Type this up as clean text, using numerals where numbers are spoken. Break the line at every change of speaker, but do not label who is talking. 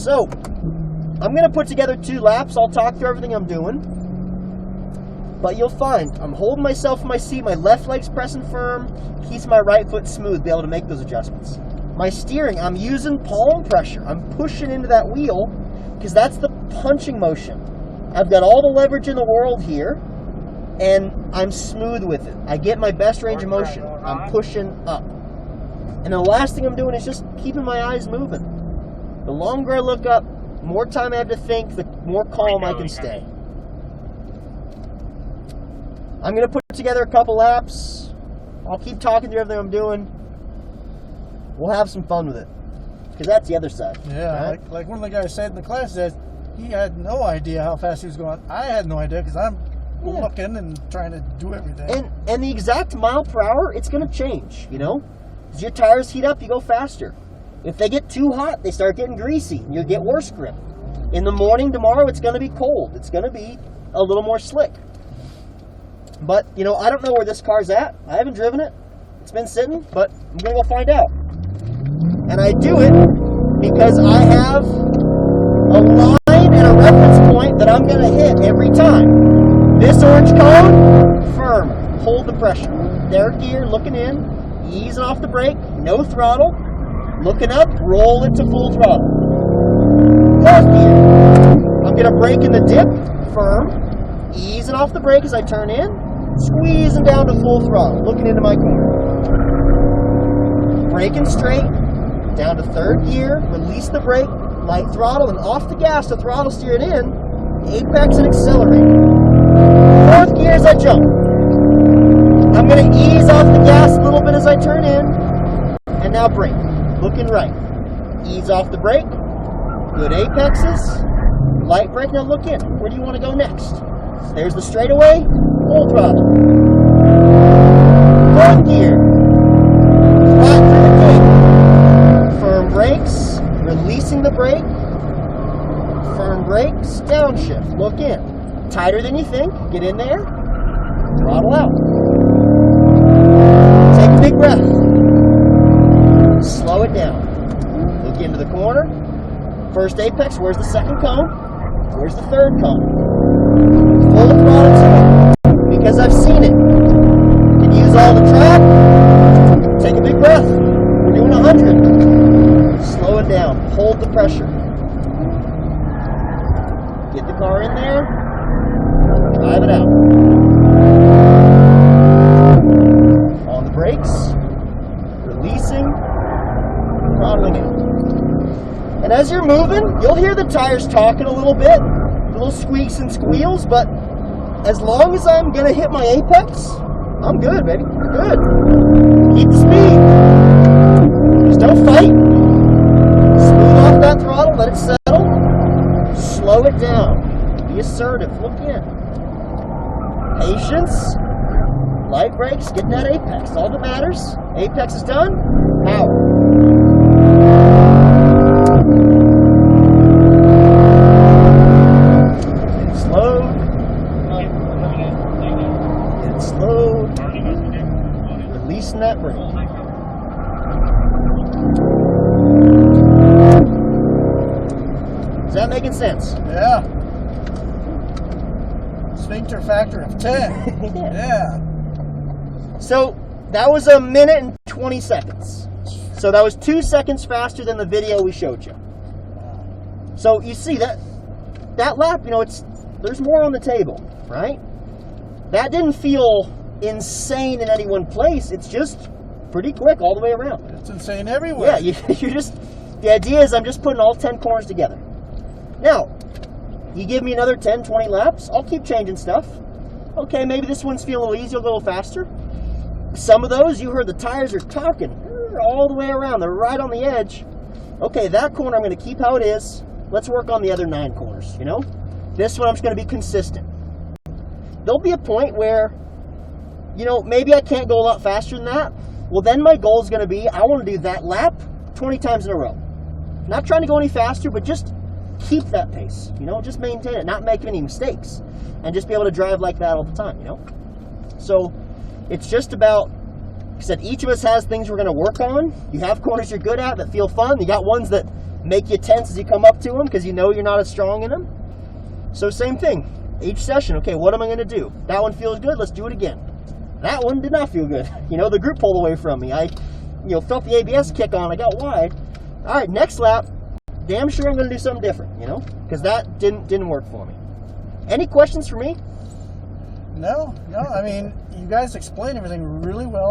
So, I'm going to put together 2 laps. I'll talk through everything I'm doing. But you'll find I'm holding myself in my seat. My left leg's pressing firm. Keeps my right foot smooth. Be able to make those adjustments. My steering, I'm using palm pressure. I'm pushing into that wheel because that's the punching motion. I've got all the leverage in the world here, and I'm smooth with it. I get my best range of motion. I'm pushing up. And the last thing I'm doing is just keeping my eyes moving. The longer I look up, more time I have to think, the more calm I can stay. I'm going to put together a couple laps. I'll keep talking through everything I'm doing. We'll have some fun with it. Because that's the other side.
Yeah, right? like one of the guys said in the class that he had no idea how fast he was going. I had no idea because I'm looking and trying to do everything.
And the exact mile per hour, it's going to change, you know? As your tires heat up, you go faster. If they get too hot, they start getting greasy, and you'll get worse grip. In the morning tomorrow, it's going to be cold. It's going to be a little more slick. But, you know, I don't know where this car's at. I haven't driven it. It's been sitting, but I'm going to go find out. And I do it because I have a line and a reference point that I'm going to hit every time. This orange cone, firm. Hold the pressure. Third gear, looking in, easing off the brake, no throttle. Looking up, roll it to full throttle. Fourth gear, I'm going to brake in the dip, firm. Easing off the brake as I turn in, squeezing down to full throttle, looking into my corner. Braking straight, down to third gear, release the brake, light throttle, and off the gas to throttle steer it in, apex and accelerate. Fourth gear as I jump. I'm going to ease off the gas a little bit as I turn in, and now brake. Looking right. Ease off the brake. Good apexes. Light brake. Now look in. Where do you want to go next? There's the straightaway. Full throttle. Fourth gear. Flat through the gate. Firm brakes. Releasing the brake. Firm brakes. Downshift. Look in. Tighter than you think. Get in there. Throttle out. Take a big breath. Slow it down. Look into the corner. First apex, where's the second cone? Where's the third cone? Full throttle to it. Because I've seen it. You can use all the track. Take a big breath. We're doing 100. Slow it down. Hold the pressure. Get the car in there. Drive it out. On the brakes. Releasing. Throttling out. And as you're moving, you'll hear the tires talking a little bit, little squeaks and squeals, but as long as I'm going to hit my apex, I'm good, baby. You're good. Keep the speed. Just don't fight. Smooth off that throttle, let it settle. Slow it down. Be assertive. Look in. Patience. Light brakes. Get that apex. All that matters. Apex is done. Power. Releasing that brake. Is that making sense?
Yeah. Sphincter factor of 10. Yeah.
So that was 1 minute and 20 seconds. So that was 2 seconds faster than the video we showed you. So you see that lap, you know, there's more on the table, right? That didn't feel insane in any one place. It's just pretty quick all the way around.
It's insane everywhere.
Yeah, you're just, the idea is I'm just putting all 10 corners together. Now, you give me another 10, 20 laps, I'll keep changing stuff. Okay, maybe this one's feeling a little easier, a little faster. Some of those, you heard the tires are talking all the way around. They're right on the edge. Okay, that corner I'm going to keep how it is. Let's work on the other 9 corners, you know? This one I'm just going to be consistent. There'll be a point where, you know, maybe I can't go a lot faster than that. Well, then my goal is going to be, I want to do that lap 20 times in a row. Not trying to go any faster, but just keep that pace, you know, just maintain it, not make any mistakes, and just be able to drive like that all the time, you know? So it's just about, like I said, each of us has things we're going to work on. You have corners you're good at that feel fun. You got ones that make you tense as you come up to them because you know you're not as strong in them. So same thing. Each session, okay, what am I going to do? That one feels good, let's do it again. That one did not feel good. The group pulled away from me. I felt the ABS kick on, I got wide. All right, next lap, damn sure I'm going to do something different, because that didn't work for me. Any questions for me?
No, I mean, you guys explained everything really well.